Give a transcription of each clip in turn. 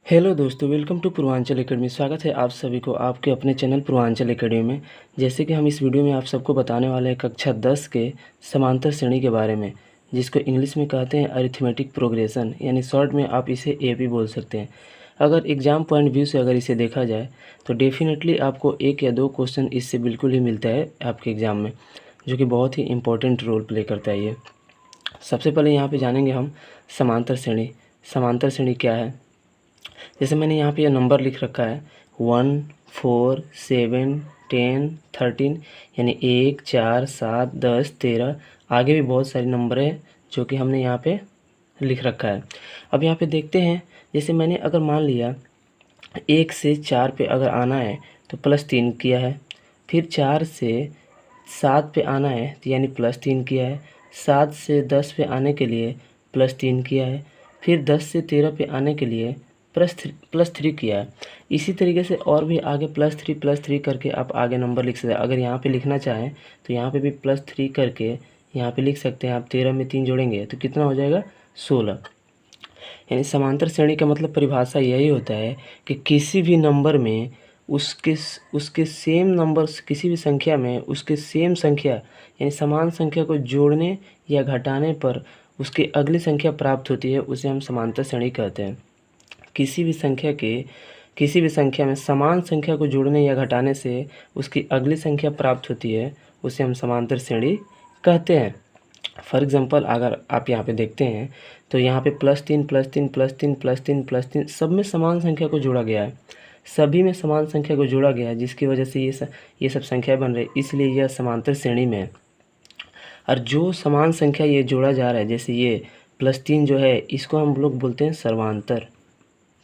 Hello दोस्तों, welcome to Purvanchal academy. स्वागत है आप सभी को आपके अपने चैनल पूर्वांचल एकेडमी में। जैसे कि हम इस वीडियो में आप सबको बताने वाले हैं कक्षा 10 के समांतर श्रेणी के बारे में, जिसको इंग्लिश में कहते हैं अरिथमेटिक प्रोग्रेशन, यानी शॉर्ट में आप इसे एपी बोल सकते हैं। अगर एग्ज़ाम पॉइंट व्यू से अगर इसे देखा जाए तो डेफिनेटली आपको 1 या 2 क्वेश्चन इससे बिल्कुल ही मिलता है आपके एग्ज़ाम में, जो कि बहुत ही इंपॉर्टेंट रोल प्ले करता है ये। सबसे पहले यहाँ पर जानेंगे हम समांतर श्रेणी। समांतर श्रेणी क्या है? जैसे मैंने यहाँ पे यह नंबर लिख रखा है 1, 4, 7, 10, 13, यानी 1, 4, 7, 10, 13। आगे भी बहुत सारे नंबर हैं जो कि हमने यहाँ पे लिख रखा है। अब यहाँ पे देखते हैं, जैसे मैंने अगर मान लिया 1 से 4 पे अगर आना है तो +3 किया है, फिर 4 से 7 पे आना है तो यानी +3 किया है, 7 से 10 पे आने के लिए +3 किया है, फिर 10 से 13 पे आने के लिए +3 किया है। इसी तरीके से और भी आगे +3 करके आप आगे नंबर लिख सकते हैं। अगर यहाँ पे लिखना चाहें तो यहाँ पे भी +3 करके यहाँ पे लिख सकते हैं आप। 13 में 3 जोड़ेंगे तो कितना हो जाएगा? 16। यानी समांतर श्रेणी का मतलब परिभाषा यही होता है कि किसी भी नंबर में उसके सेम नंबर, किसी भी संख्या में उसके सेम संख्या यानी समान संख्या को जोड़ने या घटाने पर उसकी अगली संख्या प्राप्त होती है, उसे हम समांतर श्रेणी कहते हैं। किसी भी संख्या में समान संख्या को जोड़ने या घटाने से उसकी अगली संख्या प्राप्त होती है, उसे हम समांतर श्रेणी कहते हैं। फॉर एग्जांपल अगर आप यहाँ पे देखते हैं तो यहाँ पे +3 सब में समान संख्या को जोड़ा गया है। सभी में समान संख्या को जोड़ा गया है, जिसकी वजह से ये सब संख्या बन रही है, इसलिए यह समांतर श्रेणी में है। और जो समान संख्या ये जोड़ा जा रहा है, जैसे ये +3 जो है, इसको हम लोग बोलते हैं सर्वांतर।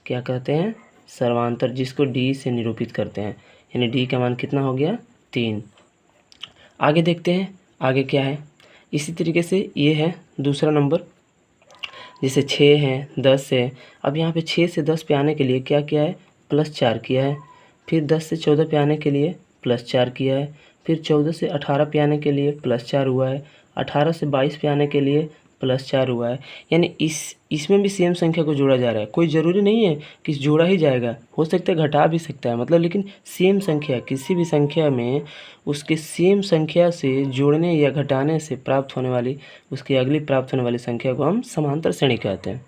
क्या कहते हैं? सर्वांतर, जिसको डी से निरूपित करते हैं। यानी डी का मान कितना हो गया? 3। आगे देखते हैं आगे क्या है। इसी तरीके से ये है दूसरा नंबर, जैसे 6 है, 10 है। अब यहाँ पे 6 से 10 पे आने के लिए क्या किया है? +4 किया है। फिर 10 से 14 पे आने के लिए +4 किया है। फिर 14 से 18 पे आने के लिए +4 हुआ है। 18 से 22 पे आने के लिए +4 हुआ है। यानी इसमें भी सेम संख्या को जोड़ा जा रहा है। कोई ज़रूरी नहीं है कि जोड़ा ही जाएगा, हो सकता है घटा भी सकता है, मतलब लेकिन सेम संख्या, किसी भी संख्या में उसके सेम संख्या से जोड़ने या घटाने से प्राप्त होने वाली, उसकी अगली प्राप्त होने वाली संख्या को हम समांतर श्रेणी कहते हैं।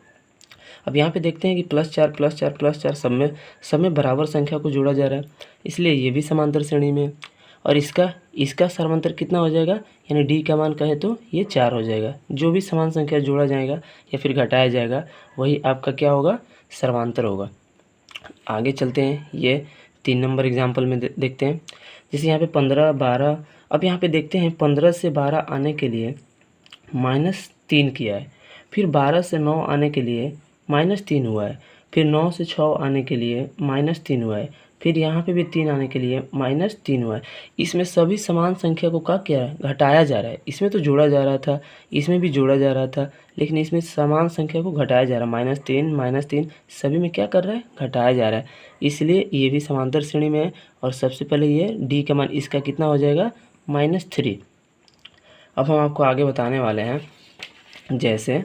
अब यहाँ पे देखते हैं कि +4 सब में बराबर संख्या को जोड़ा जा रहा है, इसलिए ये भी समांतर श्रेणी में। और इसका सर्वांतर कितना हो जाएगा? यानी डी का मान कहे तो ये 4 हो जाएगा। जो भी समान संख्या जोड़ा जाएगा या फिर घटाया जाएगा, वही आपका क्या होगा? सर्वांतर होगा। आगे चलते हैं, ये 3 नंबर एग्जाम्पल में देखते हैं। जैसे यहाँ पे 15, 12। अब यहाँ पे देखते हैं 15 से 12 आने के लिए -3 किया है। फिर 12 से 9 आने के लिए -3 हुआ है। फिर 9 से 6 आने के लिए -3 हुआ है। फिर यहाँ पे भी 3 आने के लिए -3 हुआ है। इसमें सभी समान संख्या को क्या किया है? घटाया जा रहा है। इसमें तो जोड़ा जा रहा था, इसमें भी जोड़ा जा रहा था, लेकिन इसमें समान संख्या को घटाया जा रहा है। -3 सभी में क्या कर रहा है? घटाया जा रहा है। इसलिए ये भी समांतर श्रेणी में है। और सबसे पहले ये डी का मान इसका कितना हो जाएगा? -3। अब हम आपको आगे बताने वाले हैं, जैसे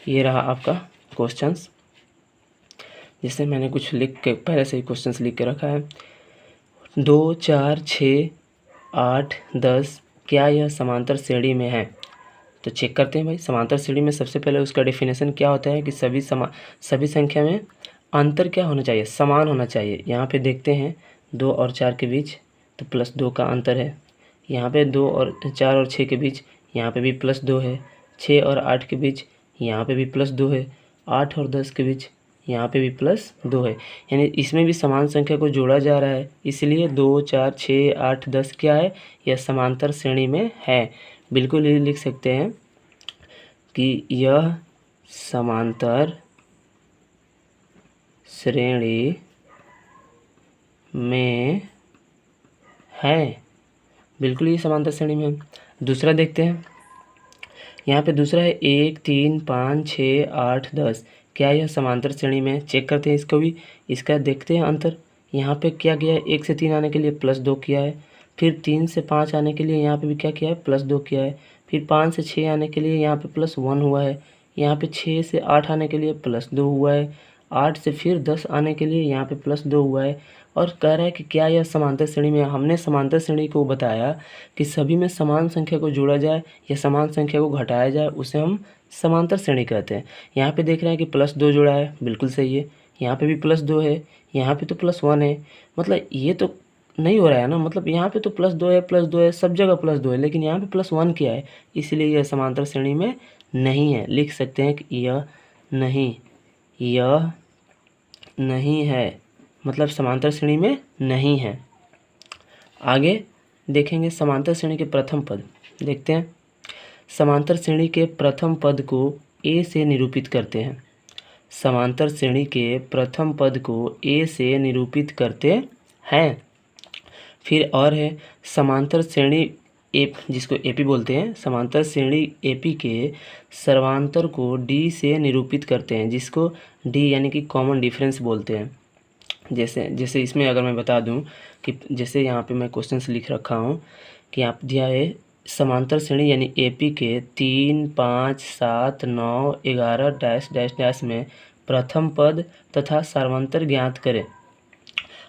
ये रहा आपका क्वेश्चंस। जैसे मैंने कुछ लिख के पहले से ही क्वेश्चंस लिख के रखा है। 2, 4, 6, 8, 10 क्या यह समांतर श्रेणी में है? तो चेक करते हैं भाई। समांतर श्रेणी में सबसे पहले उसका डेफिनेशन क्या होता है कि सभी संख्या में अंतर क्या होना चाहिए? समान होना चाहिए। यहाँ पे देखते हैं 2 और 4 के बीच तो +2 का अंतर है। यहाँ पे 2 और 4 और 6 के बीच, यहाँ पे भी +2 है। 6 और 8 के बीच, यहाँ पे भी +2 है। 8 और 10 के बीच, यहाँ पे भी +2 है। यानी इसमें भी समान संख्या को जोड़ा जा रहा है, इसलिए 2, 4, 6, 8, 10 क्या है? यह समांतर श्रेणी में है। बिल्कुल ही लिख सकते हैं कि यह समांतर श्रेणी में है। बिल्कुल ये समांतर श्रेणी में है। दूसरा देखते हैं। यहाँ पे दूसरा है 1, 3, 5, 6, 8, 10 क्या यह समांतर श्रेणी में है? चेक करते हैं इसको भी। इसका देखते हैं अंतर। यहाँ पे क्या किया है? 1 से 3 आने के लिए +2 किया है। फिर 3 से 5 आने के लिए यहाँ पे भी क्या किया है? +2 किया है। फिर 5 से 6 आने के लिए यहाँ पे +1 हुआ है। यहाँ पे 6 से 8 आने के लिए +2 हुआ है। 8 से फिर 10 आने के लिए यहाँ पे +2 हुआ है और कह रहा है कि क्या यह समांतर श्रेणी में है। हमने समांतर श्रेणी को बताया कि सभी में समान संख्या को जोड़ा जाए या समान संख्या को घटाया जाए, उसे हम समांतर श्रेणी कहते हैं। यहाँ पे देख रहे हैं कि +2 जोड़ा है, बिल्कुल सही है। यहाँ पे भी +2 है, यहाँ पे तो +1 है, मतलब ये तो नहीं हो रहा है ना, मतलब यहाँ पे तो +2 है, सब जगह +2 है, लेकिन यहाँ पे +1 क्या है, इसलिए यह समांतर श्रेणी में नहीं है। लिख सकते हैं कि यह नहीं है, मतलब समांतर श्रेणी में नहीं है। आगे देखेंगे समांतर श्रेणी के प्रथम पद, देखते हैं। समांतर श्रेणी के प्रथम पद को a से निरूपित करते हैं। समांतर श्रेणी के प्रथम पद को a से निरूपित करते हैं। फिर और है समांतर श्रेणी जिसको AP बोलते हैं, समांतर श्रेणी AP के सर्वांतर को D से निरूपित करते हैं, जिसको D यानी कि कॉमन डिफरेंस बोलते हैं। जैसे इसमें अगर मैं बता दूं कि जैसे यहाँ पे मैं क्वेश्चन लिख रखा हूँ कि आप दिया है समांतर श्रेणी यानी AP के 3, 5, 7, 9, 11 डैश डैश डैश में प्रथम पद तथा सर्वांतर ज्ञात करें।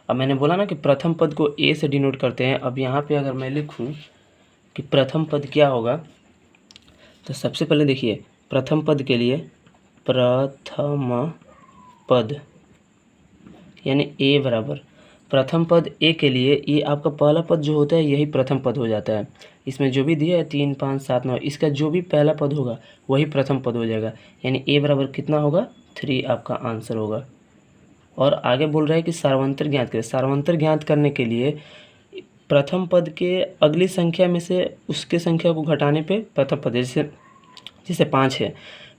अब मैंने बोला ना कि प्रथम पद को A से डिनोट करते हैं। अब यहाँ पे अगर मैं लिखूँ कि प्रथम पद क्या होगा, तो सबसे पहले देखिए प्रथम पद के लिए प्रथम पद यानी A बराबर प्रथम पद A के लिए ये आपका पहला पद जो होता है यही प्रथम पद हो जाता है। इसमें जो भी दिया है 3, 5, 7, 9, इसका जो भी पहला पद होगा वही प्रथम पद हो जाएगा, यानी A बराबर कितना होगा 3 आपका आंसर होगा। और आगे बोल रहा है कि सार्वंतर ज्ञात करें। सार्वंतर ज्ञात करने के लिए प्रथम पद के अगली संख्या में से उसके संख्या को घटाने पे प्रथम पद, जैसे 5 है,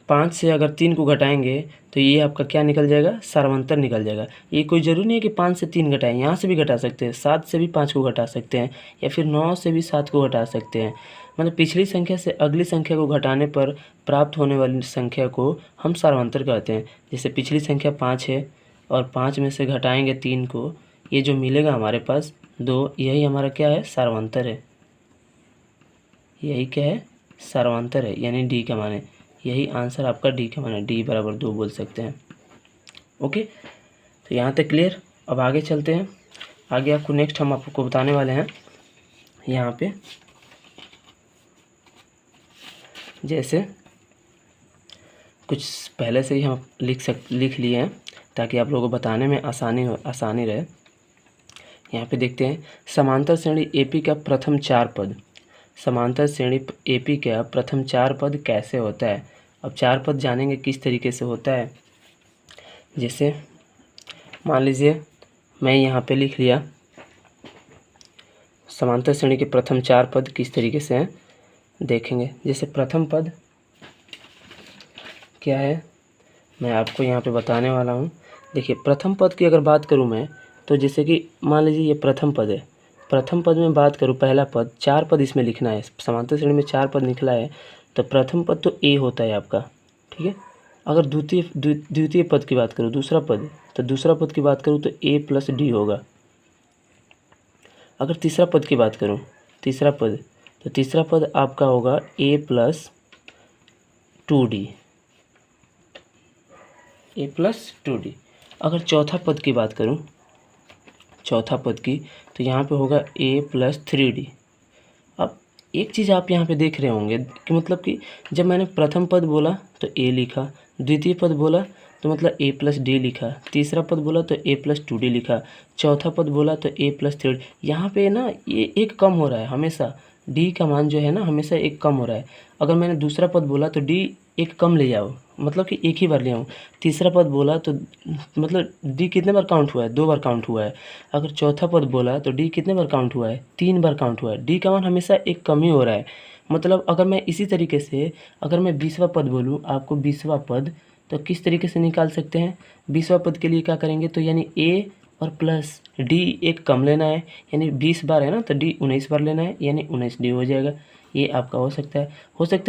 5 से अगर 3 को घटाएंगे तो ये आपका क्या निकल जाएगा, सार्वंतर निकल जाएगा। ये कोई ज़रूरी नहीं है कि 5 से 3 घटाएं, यहाँ से भी घटा सकते हैं, 7 से भी 5 को घटा सकते हैं, या फिर 9 से भी 7 को घटा सकते हैं। मतलब पिछली संख्या से अगली संख्या को घटाने पर प्राप्त होने वाली संख्या को हम सार्वंतर कहते हैं। जैसे पिछली संख्या 5 है और 5 में से घटाएंगे 3 को, ये जो मिलेगा हमारे पास 2, यही हमारा क्या है, सार्वंतर है। यही क्या है, सार्वंतर है, यानी D का मान है। यही आंसर आपका D का मान है, D बराबर 2 बोल सकते हैं। ओके, तो यहाँ तक क्लियर। अब आगे चलते हैं। आगे आपको नेक्स्ट हम आपको बताने वाले हैं यहाँ पे, जैसे कुछ पहले से ही हम लिख लिए हैं ताकि आप लोगों को बताने में आसानी रहे। यहाँ पे देखते हैं समांतर श्रेणी AP का प्रथम 4 पद। समांतर श्रेणी AP का प्रथम 4 पद कैसे होता है। अब 4 पद जानेंगे किस तरीके से होता है। जैसे मान लीजिए मैं यहाँ पे लिख लिया समांतर श्रेणी के प्रथम 4 पद किस तरीके से हैं, देखेंगे। जैसे प्रथम पद क्या है मैं आपको यहाँ पे बताने वाला हूँ। देखिए प्रथम पद की अगर बात करूँ मैं, तो जैसे कि मान लीजिए ये प्रथम पद है, प्रथम पद में बात करूँ, पहला पद, 4 पद इसमें लिखना है। समांतर श्रेणी में 4 पद निकला है, तो प्रथम पद तो A होता है आपका, ठीक है। अगर द्वितीय पद की बात करूँ, दूसरा पद, तो दूसरा पद की बात करूँ तो A प्लस D होगा। अगर तीसरा पद की बात करूँ, तीसरा पद, तो तीसरा पद आपका होगा A plus 2D, A plus 2D। अगर चौथा पद की बात करूँ, चौथा पद की, तो यहाँ पे होगा A प्लस 3D। अब एक चीज़ आप यहाँ पे देख रहे होंगे कि मतलब कि जब मैंने प्रथम पद बोला तो A लिखा, द्वितीय पद बोला तो मतलब A प्लस D लिखा, तीसरा पद बोला तो A प्लस 2D लिखा, चौथा पद बोला तो A प्लस 3D। यहाँ पे ना ये एक कम हो रहा है, हमेशा D का मान जो है ना हमेशा एक कम हो रहा है। अगर मैंने दूसरा पद बोला तो D एक कम ले जाओ, मतलब कि एक ही बार ले आऊँ। तीसरा पद बोला तो मतलब D कितने बार काउंट हुआ है, 2 बार काउंट हुआ है। अगर चौथा पद बोला तो D कितने बार काउंट हुआ है, 3 बार काउंट हुआ है। D का मान हमेशा एक कम ही हो रहा है। मतलब अगर मैं इसी तरीके से अगर मैं 20वां पद बोलूँ आपको, 20वां पद, तो किस तरीके से निकाल सकते हैं। 20वां पद के लिए क्या करेंगे, तो यानी A और प्लस D एक कम लेना है, यानी 20 बार है ना, तो D 19 बार लेना है, यानी 19D हो जाएगा। ये आपका हो सकता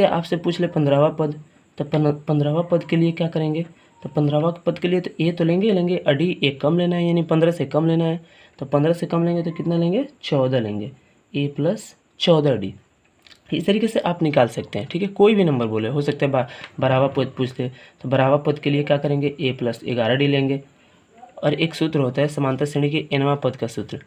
है आपसे पूछ ले 15वां पद, तो 15वां पद के लिए क्या करेंगे, तो 15वां पद के लिए तो A तो लेंगे और D एक कम लेना है, यानी 15 से कम लेना है। तो 15 से कम लेंगे तो कितना लेंगे, 14 लेंगे, A प्लस 14D। इस तरीके से आप निकाल सकते हैं। ठीक है, कोई भी नंबर बोले, हो सकता है बराबर पद पूछते तो बराबर पद के लिए क्या करेंगे, a + 11d लेंगे। और एक सूत्र होता है समांतर श्रेणी के nवां पद का सूत्र।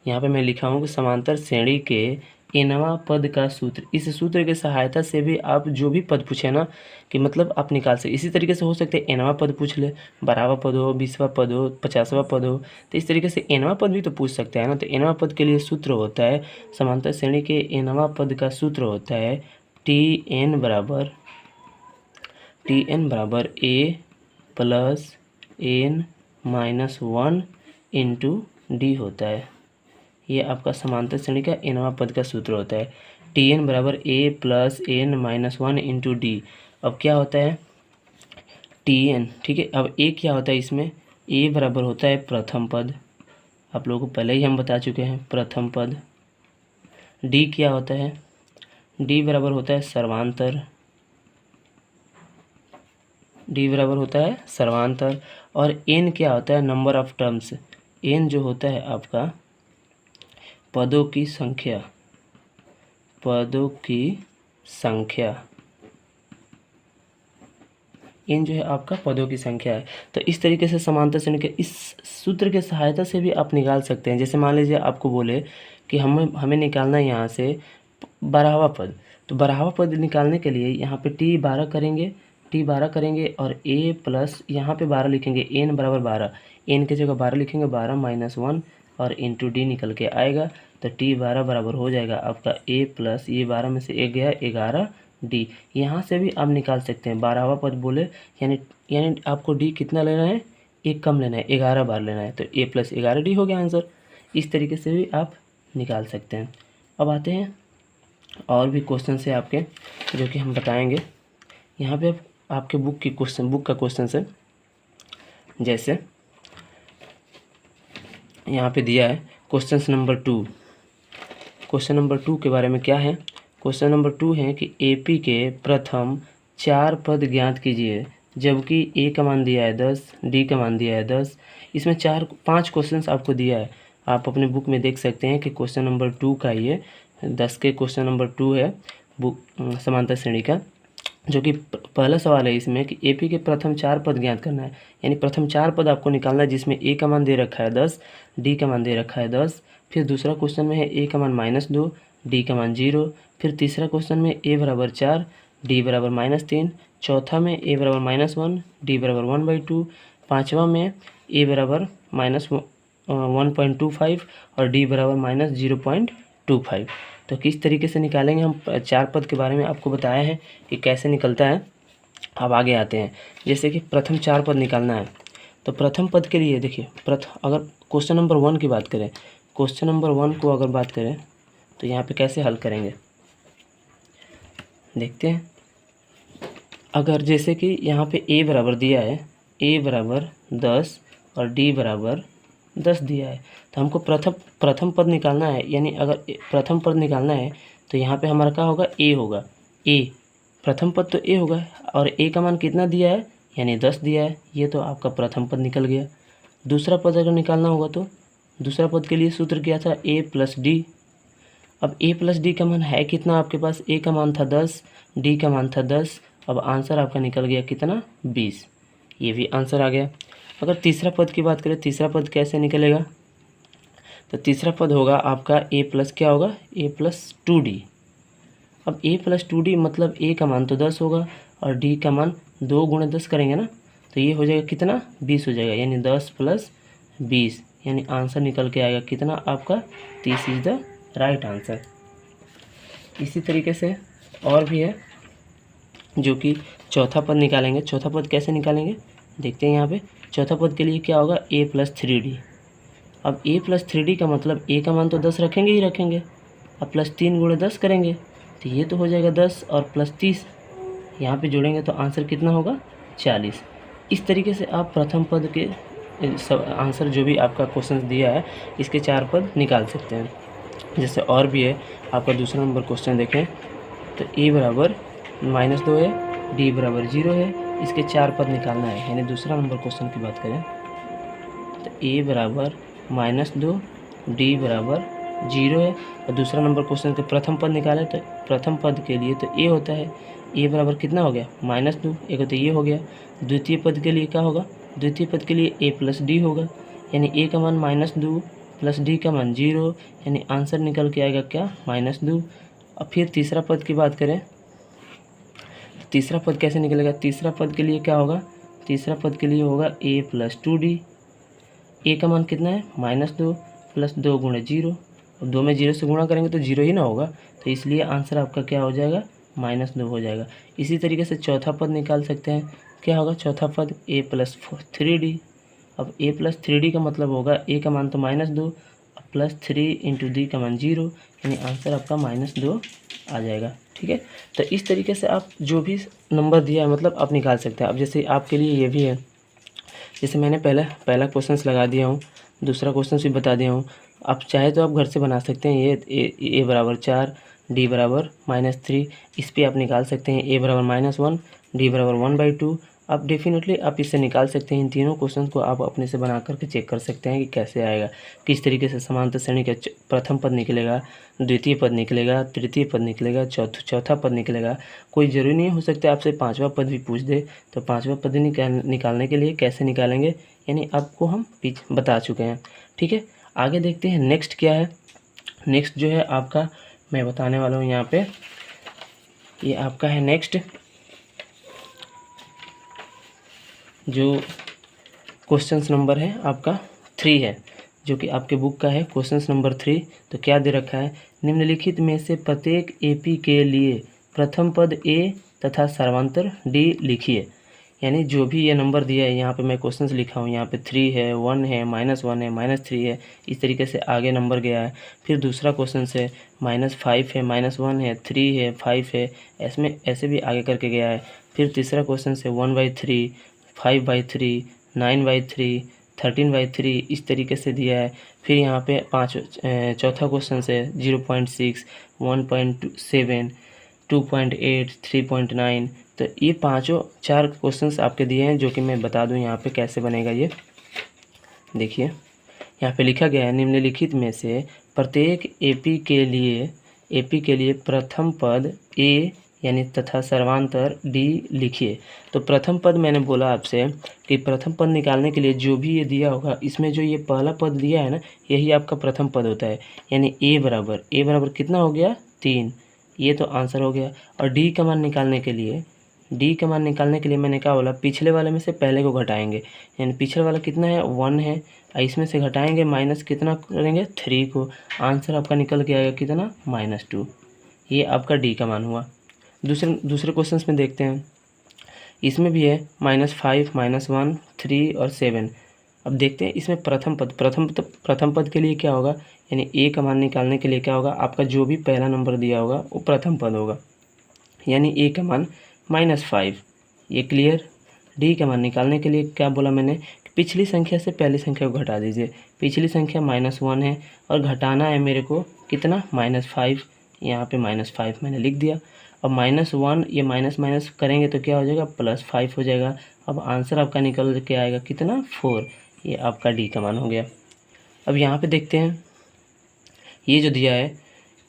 यहाँ पे मैं लिखा हूँ कि समांतर श्रेणी के nवां पद का सूत्र। इस सूत्र की सहायता से भी आप जो भी पद पूछे ना कि मतलब आप निकाल सकते। इसी तरीके से हो सकता है nवां पद पूछ ले, 12वां पद हो, 20वां पद हो, 50वां पद हो, तो इस तरीके से nवां पद भी तो पूछ सकते हैं ना। तो nवां पद के लिए सूत्र होता है, समांतर श्रेणी के nवां पद का सूत्र होता है Tn बराबर a + n - 1 इंटू डी होता है। ये आपका समांतर श्रेणी का nवां पद का सूत्र होता है। Tn बराबर a + n - 1 इंटू डी। अब क्या होता है Tn, ठीक है। अब a क्या होता है इसमें, a बराबर होता है प्रथम पद, आप लोगों को पहले ही हम बता चुके हैं, प्रथम पद। d क्या होता है, d बराबर होता है सर्वांतर, d बराबर होता है सर्वांतर। और n क्या होता है, नंबर ऑफ टर्म्स। n जो होता है आपका पदों की संख्या, पदों की संख्या। n जो है आपका पदों की संख्या है। तो इस तरीके से समांतर श्रेणी के इस सूत्र की सहायता से भी आप निकाल सकते हैं। जैसे मान लीजिए आपको बोले कि हमें निकालना है यहाँ से 12वां पद, तो 12वां पद निकालने के लिए यहाँ पे t 12 करेंगे और a प्लस यहाँ पे 12 लिखेंगे, n बराबर 12, n की जगह 12 लिखेंगे, 12 - 1 और इंटू डी निकल के आएगा। तो t 12 बराबर हो जाएगा आपका a प्लस ये 12 में से 1 गया 11d। यहाँ से भी आप निकाल सकते हैं। 12वां पद बोले यानी आपको d कितना लेना है, एक कम लेना है, 11 बार लेना है, तो a + 11d हो गया आंसर। इस तरीके से भी आप निकाल सकते हैं। अब आते हैं और भी क्वेश्चन से आपके जो कि हम बताएंगे। यहाँ पे आपके बुक का क्वेश्चन है, जैसे यहाँ पे दिया है क्वेश्चन नंबर 2। क्वेश्चन नंबर 2 के बारे में क्या है, क्वेश्चन नंबर 2 है कि AP के प्रथम 4 पद ज्ञात कीजिए, जबकि A का मान दिया है 10, D का मान दिया है 10। इसमें 5 क्वेश्चंस आपको दिया है, आप अपने बुक में देख सकते हैं कि क्वेश्चन नंबर 2 का ये 10 के क्वेश्चन नंबर 2 है बुक समांतर श्रेणी का। जो कि पहला सवाल है इसमें कि AP के प्रथम 4 पद ज्ञात करना है, यानी प्रथम 4 पद आपको निकालना है, जिसमें A का मान दे रखा है 10, D का मान दे रखा है 10। फिर दूसरा क्वेश्चन में है A का मान -2, D का मान 0। फिर तीसरा क्वेश्चन में A बराबर 4, D बराबर -3। चौथा में A बराबर -1, D बराबर 1/2। पाँचवा में A बराबर -1.25 और D बराबर -0.25। तो किस तरीके से निकालेंगे हम 4 पद के बारे में आपको बताया है कि कैसे निकलता है। अब आगे आते हैं, जैसे कि प्रथम 4 पद निकालना है, तो प्रथम पद के लिए देखिए अगर क्वेश्चन नंबर 1 की बात करें, क्वेश्चन नंबर 1 को अगर बात करें तो यहाँ पे कैसे हल करेंगे देखते हैं। अगर जैसे कि यहाँ पे A बराबर दिया है, A बराबर 10 और D बराबर 10 दिया है, तो हमको प्रथम पद निकालना है। यानी अगर प्रथम पद निकालना है तो यहाँ पे हमारा क्या होगा, A होगा। A प्रथम पद तो A होगा और A का मान कितना दिया है, यानी 10 दिया है। ये तो आपका प्रथम पद निकल गया। दूसरा पद अगर निकालना होगा तो दूसरा पद के लिए सूत्र क्या था, A + D। अब A + D का मान है कितना आपके पास, A का मान था 10, D का मान था 10। अब आंसर आपका निकल गया कितना, 20। ये भी आंसर आ गया। अगर तीसरा पद की बात करें, तीसरा पद कैसे निकलेगा, तो तीसरा पद होगा आपका A प्लस क्या होगा, A + 2D। अब A + 2D मतलब A का मान तो 10 होगा और D का मान 2 × 10 करेंगे ना, तो ये हो जाएगा कितना, 20 हो जाएगा। यानी 10 + 20, यानी आंसर निकल के आएगा कितना आपका, 30 इज द राइट आंसर। इसी तरीके से और भी है जो कि चौथा पद निकालेंगे। चौथा पद कैसे निकालेंगे देखते हैं। यहाँ पे चौथा पद के लिए क्या होगा, A + 3D। अब A + 3D का मतलब A का मान तो 10 रखेंगे ही रखेंगे, अब +3 × 10 करेंगे तो ये तो हो जाएगा 10 और +30 यहाँ पे जोड़ेंगे तो आंसर कितना होगा, 40। इस तरीके से आप प्रथम पद के सब आंसर जो भी आपका क्वेश्चन दिया है इसके 4 पद निकाल सकते हैं। जैसे और भी है आपका दूसरा नंबर क्वेश्चन देखें तो A बराबर -2 है, D बराबर 0 है, इसके 4 पद निकालना है। यानी दूसरा नंबर क्वेश्चन की बात करें तो A बराबर -2, D बराबर जीरो है, और दूसरा नंबर क्वेश्चन के प्रथम पद निकाले तो प्रथम पद के लिए तो ए होता है, ए बराबर कितना हो गया -2, एक तो ये हो गया। द्वितीय पद के लिए क्या होगा, द्वितीय पद के लिए ए प्लस डी होगा, यानी ए का मान -2 प्लस डी का मान 0, यानी आंसर निकल के आएगा क्या -2। अब फिर तीसरा पद की बात करें, तीसरा पद कैसे निकलेगा, तीसरा पद के लिए क्या होगा, तीसरा पद के लिए होगा ए प्लस 2d, ए का मान कितना है -2 प्लस 2 गुणे 0, अब 2 में 0 से गुणा करेंगे तो 0 ही ना होगा, तो इसलिए आंसर आपका क्या हो जाएगा -2 हो जाएगा। इसी तरीके से चौथा पद निकाल सकते हैं, क्या होगा चौथा पद a प्लस 3d, अब a प्लस 3d का मतलब होगा a का मान तो -2 प्लस 3 इंटू डी का मान 0, यानी आंसर आपका -2 आ जाएगा। ठीक है, तो इस तरीके से आप जो भी नंबर दिया है मतलब आप निकाल सकते हैं। अब जैसे आपके लिए ये भी है, जैसे मैंने पहला क्वेश्चंस लगा दिया हूँ, दूसरा क्वेश्चन भी बता दिया हूँ, आप चाहे तो आप घर से बना सकते हैं। ये ए बराबर 4, डी बराबर -3, इस पे आप निकाल सकते हैं ए बराबर -1, डी बराबर 1/2। आप डेफिनेटली आप इससे निकाल सकते हैं। इन तीनों क्वेश्चन को आप अपने से बना करके चेक कर सकते हैं कि कैसे आएगा, किस तरीके से समांतर श्रेणी का प्रथम पद निकलेगा, द्वितीय पद निकलेगा, तृतीय पद निकलेगा, चौथा पद निकलेगा। कोई ज़रूरी नहीं हो सकता आपसे पाँचवा पद भी पूछ दे, तो पाँचवा पद निकालने के लिए कैसे निकालेंगे यानी आपको हम बता चुके हैं। ठीक है, आगे देखते हैं नेक्स्ट क्या है। नेक्स्ट जो है आपका मैं बताने वाला हूँ यहाँ पे, ये आपका है नेक्स्ट जो क्वेश्चंस नंबर है आपका 3 है, जो कि आपके बुक का है क्वेश्चंस नंबर 3। तो क्या दे रखा है, निम्नलिखित में से प्रत्येक एपी के लिए प्रथम पद ए तथा सर्वांतर डी लिखिए। यानी जो भी ये नंबर दिया है, यहाँ पे मैं क्वेश्चंस लिखा हूँ, यहाँ पे 3 है, 1 है, -1 है, -3 है, इस तरीके से आगे नंबर गया है। फिर दूसरा क्वेश्चन से -5 है, -1 है, 3 है, 5 है, ऐसे भी आगे करके गया है। फिर तीसरा क्वेश्चन से 1/3, 5/3, 9/3, 13/3 इस तरीके से दिया है। फिर यहाँ पे चौथा क्वेश्चन से 0.6, 1.7, 2.8, 3.9। तो ये चार क्वेश्चंस आपके दिए हैं, जो कि मैं बता दूं यहाँ पे कैसे बनेगा। ये देखिए यहाँ पे लिखा गया है, निम्नलिखित में से प्रत्येक एपी के लिए प्रथम पद ए यानी तथा सर्वांतर डी लिखिए। तो प्रथम पद मैंने बोला आपसे कि प्रथम पद निकालने के लिए जो भी ये दिया होगा, इसमें जो ये पहला पद दिया है ना, यही आपका प्रथम पद होता है। यानी ए बराबर कितना हो गया 3, ये तो आंसर हो गया। और डी का मान निकालने के लिए मैंने क्या बोला, पिछले वाले में से पहले को घटाएंगे। यानी पिछले वाला कितना है 1 है, इसमें से घटाएंगे माइनस कितना करेंगे 3 को, आंसर आपका निकल के आएगा कितना -2। ये आपका डी का मान हुआ। दूसरे क्वेश्चन में देखते हैं, इसमें भी है -5, -1, 3 और 7। अब देखते हैं इसमें प्रथम पद के लिए क्या होगा, यानी ए का मान निकालने के लिए क्या होगा, आपका जो भी पहला नंबर दिया होगा वो प्रथम पद होगा, यानी ए का मान -5, ये क्लियर। डी का मान निकालने के लिए क्या बोला मैंने कि पिछली संख्या से पहली संख्या को घटा दीजिए। पिछली संख्या -1 है और घटाना है मेरे को कितना -5, यहाँ पे -5 मैंने लिख दिया। अब -1 ये माइनस करेंगे तो क्या हो जाएगा +5 हो जाएगा। अब आंसर आपका निकल के आएगा कितना 4, ये आपका डी का मान हो गया। अब यहाँ पे देखते हैं, ये जो दिया है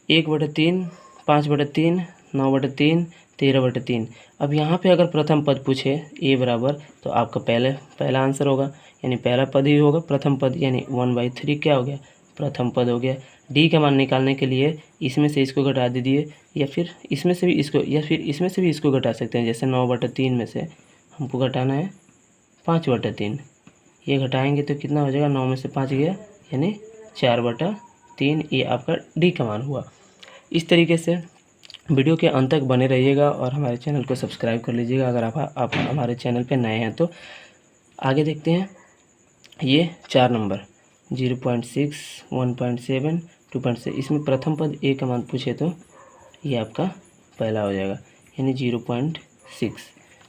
1/3, 5/3, 9/3, 13/3। अब यहाँ पे अगर प्रथम पद पूछे ए बराबर, तो आपका पहला आंसर होगा, यानी पहला पद ही होगा प्रथम पद, यानी 1/3 क्या हो गया प्रथम पद हो गया। डी का मान निकालने के लिए इसमें से इसको घटा दीजिए, या फिर इसमें से भी इसको घटा सकते हैं। जैसे 9/3 में से हमको घटाना है 5/3, ये घटाएंगे तो कितना हो जाएगा, 9 में से 5 गया यानी 4/3, ये आपका डी का मान हुआ। इस तरीके से वीडियो के अंत तक बने रहिएगा और हमारे चैनल को सब्सक्राइब कर लीजिएगा अगर आप हमारे चैनल पे नए हैं तो। आगे देखते हैं, ये 4 नंबर 0.6, 1.7, 2.6, इसमें प्रथम पद ए का मान पूछे तो ये आपका पहला हो जाएगा, यानी 0.6।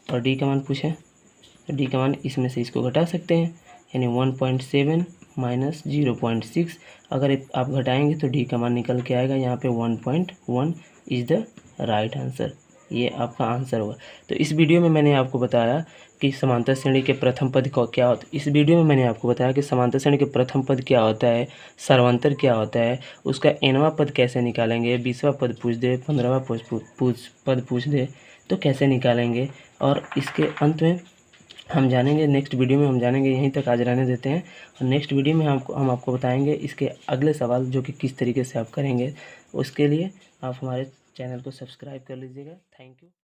और डी का मान पूछे तो डी का मान इसमें से इसको घटा सकते हैं, यानी 1.7 माइनस 0.6। अगर आप घटाएंगे तो डी का मान निकल के आएगा यहाँ पे 1.1 इज़ द राइट आंसर। ये आपका आंसर होगा। तो इस वीडियो में मैंने आपको बताया कि समांतर श्रेणी के प्रथम पद को क्या होता है। इस वीडियो में मैंने आपको बताया कि समांतर श्रेणी के प्रथम पद क्या होता है, सर्वांतर क्या होता है, उसका nवां पद कैसे निकालेंगे, 20वां पद पूछ दे, 15वां पद पूछ दे तो कैसे निकालेंगे। और इसके अंत में हम जानेंगे, नेक्स्ट वीडियो में हम जानेंगे। यहीं तक आज रहने देते हैं और नेक्स्ट वीडियो में हम आपको बताएंगे इसके अगले सवाल जो कि किस तरीके से आप करेंगे। उसके लिए आप हमारे चैनल को सब्सक्राइब कर लीजिएगा। Thank you.